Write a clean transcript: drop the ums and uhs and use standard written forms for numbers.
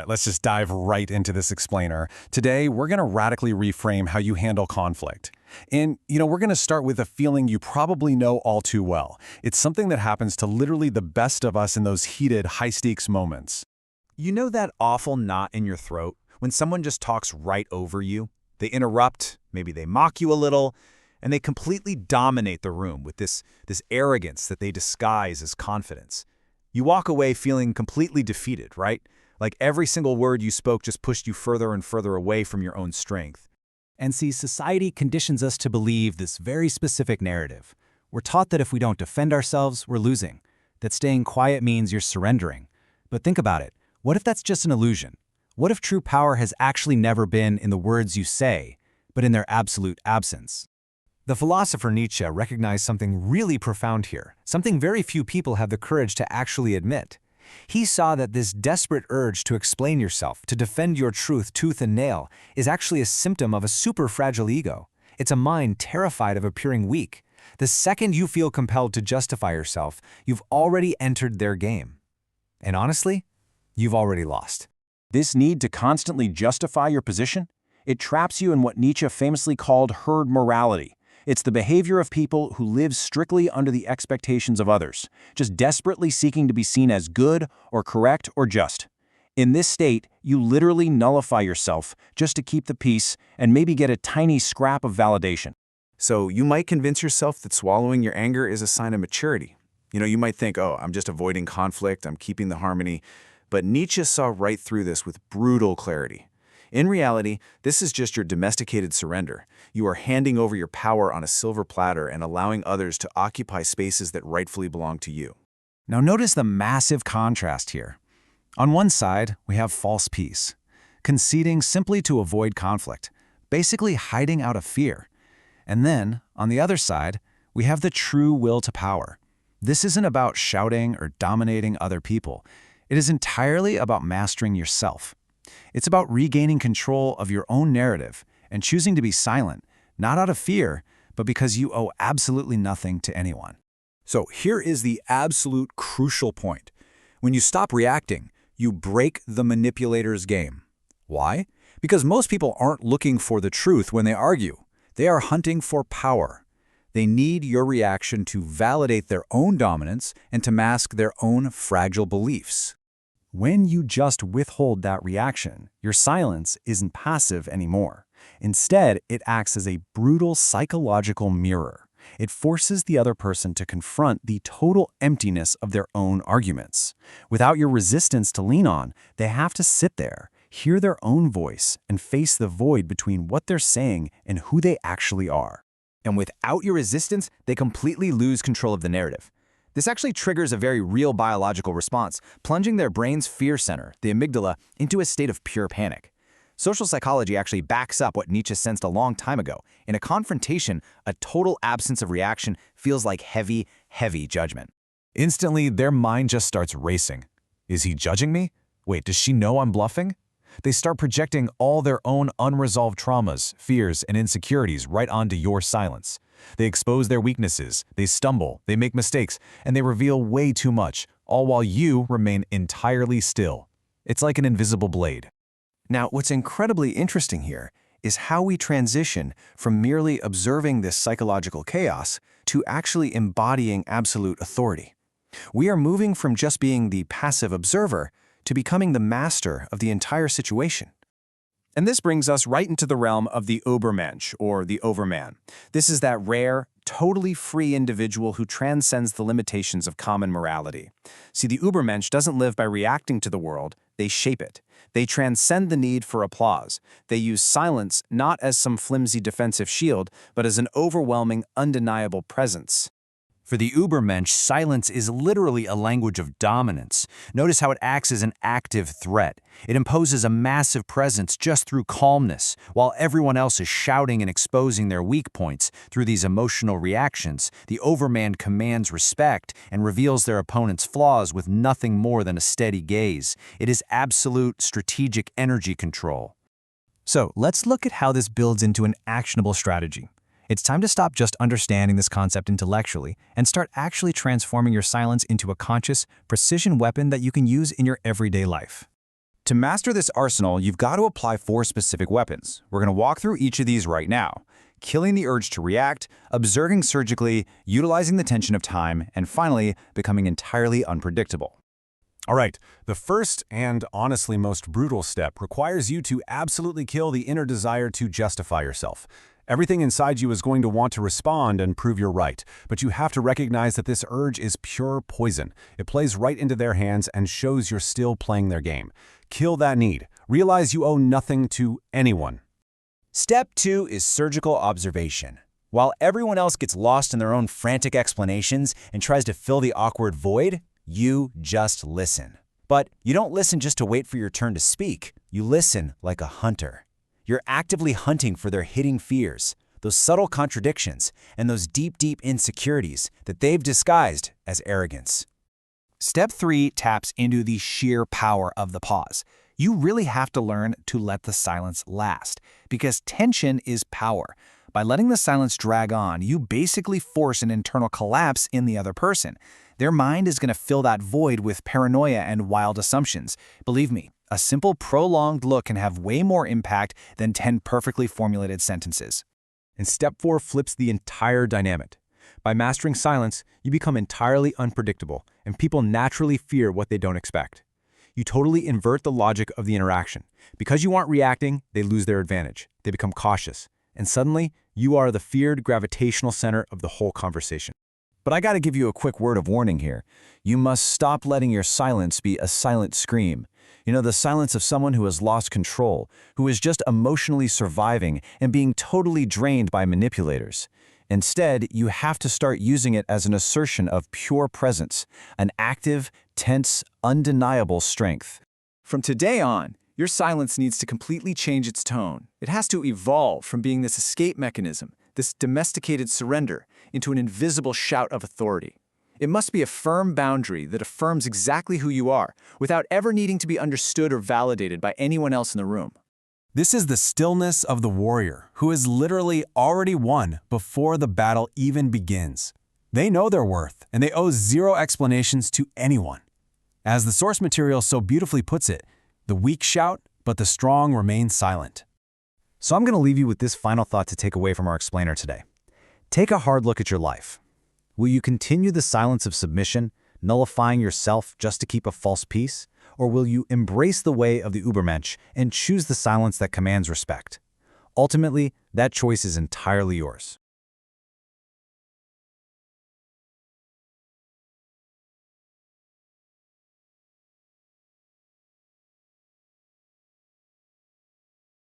right, let's just dive right into this explainer. Today, we're going to radically reframe how you handle conflict. And, we're going to start with a feeling you probably know all too well. It's something that happens to literally the best of us in those heated, high-stakes moments. You know that awful knot in your throat when someone just talks right over you? They interrupt, maybe they mock you a little, and they completely dominate the room with this arrogance that they disguise as confidence. You walk away feeling completely defeated, right? Like every single word you spoke just pushed you further and further away from your own strength. And see, society conditions us to believe this very specific narrative. We're taught that if we don't defend ourselves, we're losing, that staying quiet means you're surrendering. But think about it. What if that's just an illusion? What if true power has actually never been in the words you say, but in their absolute absence? The philosopher Nietzsche recognized something really profound here, something very few people have the courage to actually admit. He saw that this desperate urge to explain yourself, to defend your truth tooth and nail, is actually a symptom of a super fragile ego. It's a mind terrified of appearing weak. The second you feel compelled to justify yourself, you've already entered their game. And honestly, you've already lost. This need to constantly justify your position? It traps you in what Nietzsche famously called herd morality. It's the behavior of people who live strictly under the expectations of others, just desperately seeking to be seen as good or correct or just. In this state, you literally nullify yourself just to keep the peace and maybe get a tiny scrap of validation. So you might convince yourself that swallowing your anger is a sign of maturity. You might think, oh, I'm just avoiding conflict, I'm keeping the harmony. But Nietzsche saw right through this with brutal clarity. In reality, this is just your domesticated surrender. You are handing over your power on a silver platter and allowing others to occupy spaces that rightfully belong to you. Now notice the massive contrast here. On one side, we have false peace, conceding simply to avoid conflict, basically hiding out of fear. And then, on the other side, we have the true will to power. This isn't about shouting or dominating other people. It is entirely about mastering yourself. It's about regaining control of your own narrative and choosing to be silent, not out of fear, but because you owe absolutely nothing to anyone. So here is the absolute crucial point. When you stop reacting, you break the manipulator's game. Why? Because most people aren't looking for the truth when they argue. They are hunting for power. They need your reaction to validate their own dominance and to mask their own fragile beliefs. When you just withhold that reaction, your silence isn't passive anymore. Instead, it acts as a brutal psychological mirror. It forces the other person to confront the total emptiness of their own arguments. Without your resistance to lean on, they have to sit there, hear their own voice, and face the void between what they're saying and who they actually are. And without your resistance, they completely lose control of the narrative. This actually triggers a very real biological response, plunging their brain's fear center, the amygdala, into a state of pure panic. Social psychology actually backs up what Nietzsche sensed a long time ago. In a confrontation, a total absence of reaction feels like heavy, heavy judgment. Instantly, their mind just starts racing. Is he judging me? Wait, does she know I'm bluffing? They start projecting all their own unresolved traumas, fears, and insecurities right onto your silence. They expose their weaknesses, they stumble, they make mistakes, and they reveal way too much, all while you remain entirely still. It's like an invisible blade. Now, what's incredibly interesting here is how we transition from merely observing this psychological chaos to actually embodying absolute authority. We are moving from just being the passive observer to becoming the master of the entire situation. And this brings us right into the realm of the Übermensch, or the overman. This is that rare, totally free individual who transcends the limitations of common morality. See, the Übermensch doesn't live by reacting to the world, they shape it. They transcend the need for applause. They use silence not as some flimsy defensive shield, but as an overwhelming, undeniable presence. For the Übermensch, silence is literally a language of dominance. Notice how it acts as an active threat. It imposes a massive presence just through calmness, while everyone else is shouting and exposing their weak points. Through these emotional reactions, the overman commands respect and reveals their opponent's flaws with nothing more than a steady gaze. It is absolute strategic energy control. So let's look at how this builds into an actionable strategy. It's time to stop just understanding this concept intellectually and start actually transforming your silence into a conscious, precision weapon that you can use in your everyday life. To master this arsenal, you've got to apply 4 specific weapons. We're going to walk through each of these right now. Killing the urge to react, observing surgically, utilizing the tension of time, and finally, becoming entirely unpredictable. All right, the first and honestly most brutal step requires you to absolutely kill the inner desire to justify yourself. Everything inside you is going to want to respond and prove you're right, but you have to recognize that this urge is pure poison. It plays right into their hands and shows you're still playing their game. Kill that need. Realize you owe nothing to anyone. Step 2 is surgical observation. While everyone else gets lost in their own frantic explanations and tries to fill the awkward void, you just listen. But you don't listen just to wait for your turn to speak. You listen like a hunter. You're actively hunting for their hidden fears, those subtle contradictions, and those deep, deep insecurities that they've disguised as arrogance. Step 3 taps into the sheer power of the pause. You really have to learn to let the silence last, because tension is power. By letting the silence drag on, you basically force an internal collapse in the other person. Their mind is going to fill that void with paranoia and wild assumptions. Believe me, a simple prolonged look can have way more impact than 10 perfectly formulated sentences. And step 4 flips the entire dynamic. By mastering silence, you become entirely unpredictable, and people naturally fear what they don't expect. You totally invert the logic of the interaction. Because you aren't reacting, they lose their advantage. They become cautious. And suddenly, you are the feared gravitational center of the whole conversation. But I gotta give you a quick word of warning here. You must stop letting your silence be a silent scream. You know, the silence of someone who has lost control, who is just emotionally surviving and being totally drained by manipulators. Instead, you have to start using it as an assertion of pure presence, an active, tense, undeniable strength. From today on, your silence needs to completely change its tone. It has to evolve from being this escape mechanism, this domesticated surrender, into an invisible shout of authority. It must be a firm boundary that affirms exactly who you are, without ever needing to be understood or validated by anyone else in the room. This is the stillness of the warrior, who has literally already won before the battle even begins. They know their worth, and they owe 0 explanations to anyone. As the source material so beautifully puts it, the weak shout, but the strong remain silent. So I'm going to leave you with this final thought to take away from our explainer today. Take a hard look at your life. Will you continue the silence of submission, nullifying yourself just to keep a false peace? Or will you embrace the way of the Übermensch and choose the silence that commands respect? Ultimately, that choice is entirely yours.